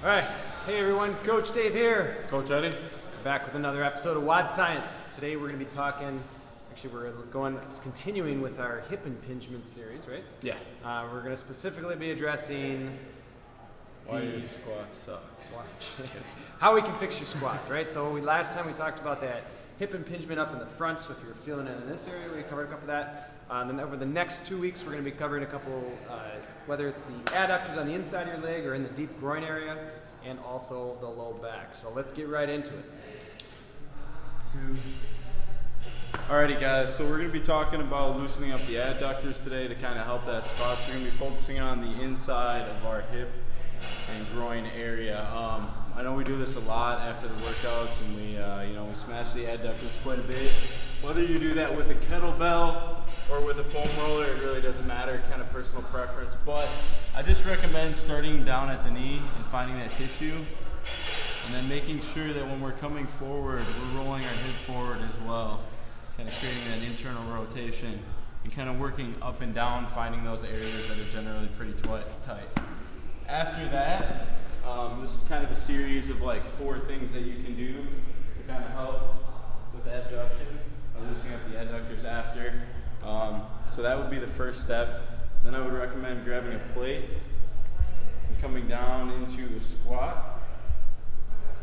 All right, hey everyone, Coach Dave here. Coach Eddie. Back with another episode of WOD Science. Today we're going to be talking, continuing with our hip impingement series, right? Yeah. We're going to specifically be addressing Why your squat sucks. just kidding. How we can fix your squats, right? So last time we talked about that hip impingement up in the front, so if you're feeling it in this area, we covered a couple of that. Then over the next 2 weeks, we're going to be covering a couple, whether it's the adductors on the inside of your leg or in the deep groin area, and also the low back. So let's get right into it. Alrighty guys, so we're going to be talking about loosening up the adductors today to kind of help that squat. So we're going to be focusing on the inside of our hip and groin area. I know we do this a lot after the workouts, and we smash the adductors quite a bit. Whether you do that with a kettlebell or with a foam roller, it really doesn't matter, kind of personal preference. But I just recommend starting down at the knee and finding that tissue, and then making sure that when we're coming forward, we're rolling our hip forward as well, kind of creating that internal rotation and kind of working up and down, finding those areas that are generally pretty tight. After that, this is kind of a series of like 4 things that you can do to kind of help with abduction, loosening up the adductors after. So that would be the first step. Then I would recommend grabbing a plate and coming down into the squat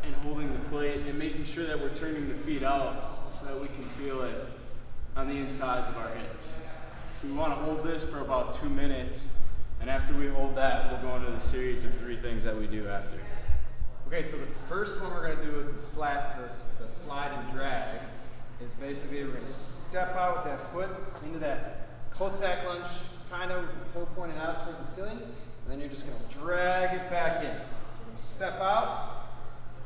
and holding the plate and making sure that we're turning the feet out so that we can feel it on the insides of our hips. So we want to hold this for about 2 minutes, and after we hold that, we'll go into the series of 3 things that we do after. Okay, so the first one we're going to do with the slide and drag is basically we're going to step out with that foot into that Cossack lunge, kind of with the toe pointed out towards the ceiling, and then you're just going to drag it back in. So we're going to step out,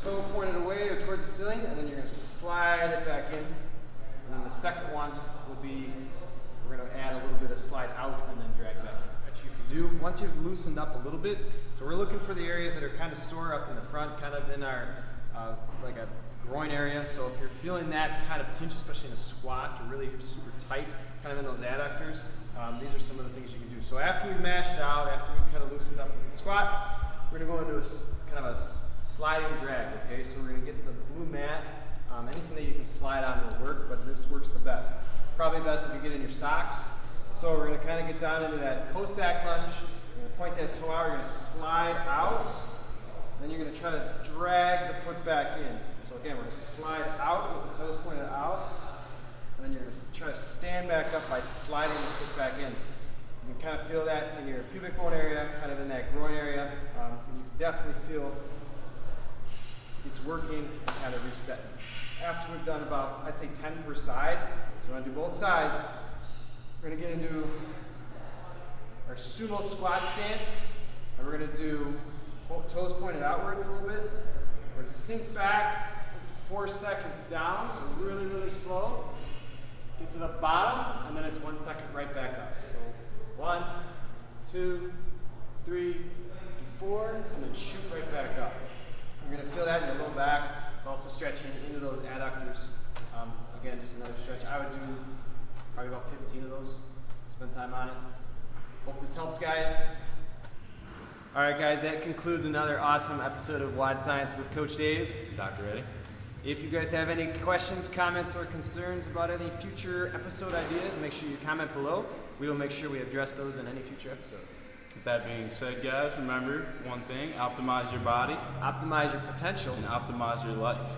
toe pointed away or towards the ceiling, and then you're going to slide it back in. And then the second one would be we're going to add a little bit of slide out and then drag back in. That you can do once you've loosened up a little bit. So we're looking for the areas that are kind of sore up in the front, kind of in our like a groin area. So if you're feeling that kind of pinch, especially in a squat, or really super tight, kind of in those adductors, these are some of the things you can do. So after we've mashed out, after we've kind of loosened up with the squat, we're going to go into a kind of a sliding drag. Okay, so we're going to get the blue mat. Anything that you can slide on will work, but this works the best. Probably best if you get in your socks. So we're going to kind of get down into that Cossack lunge. You're going to point that toe out. You're going to slide out. Then you're going to try to drag the foot back in. So again, we're going to slide out with the toes pointed out. And then you're going to try to stand back up by sliding the foot back in. You can kind of feel that in your pubic bone area, kind of in that groin area. You can definitely feel it's working and kind of resetting. After we've done about, I'd say 10 per side, so we're going to do both sides. We're going to get into our sumo squat stance, and we're going to do toes pointed outwards a little bit. We're going to sink back 4 seconds down, so really, really slow. Get to the bottom, and then it's 1 second right back up. So 1, 2, 3, and 4, and then shoot right back up. You're going to feel that in your low back. It's also stretching into those adductors. Again, just another stretch. I would do probably about 15 of those. Spend time on it. Hope this helps, guys. All right, guys, that concludes another awesome episode of WOD Science with Coach Dave. Dr. Eddie. If you guys have any questions, comments, or concerns about any future episode ideas, make sure you comment below. We will make sure we address those in any future episodes. With that being said, guys, remember one thing: optimize your body, optimize your potential, and optimize your life.